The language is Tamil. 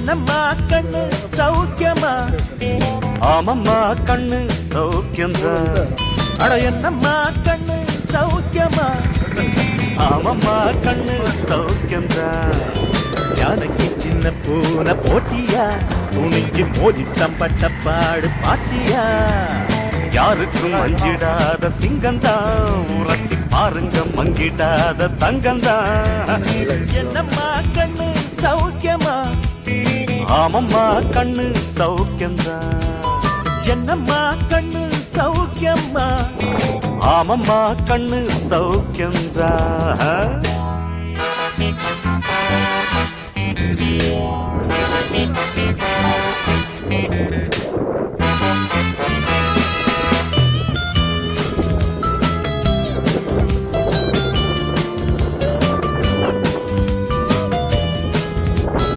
என்னம்மா கண்ணு சௌக்கியமா? ஆமம்மா கண்ணு சௌக்கியம்தான். அட என்னம்மா கண்ணு சௌக்கியமா? ஆமம்மா கண்ணு சௌக்கியம்தான். யானைக்கு சின்ன பூனை போட்டியா, துணிஞ்சு மோதி தம்பட்ட பாடு பாத்தியா? யாருக்கும் அஞ்சிடாத சிங்கந்தான், உரட்டி பாருங்க மங்கிடாத தங்கந்தான். என்னம்மா கண்ணு சௌக்கியமா? ஆமம்மா கண்ணு சௌக்கியம்தான். என்னம்மா கண்ணு சௌக்கியம்மா? ஆமம்மா கண்ணு சௌக்கியம்தான்.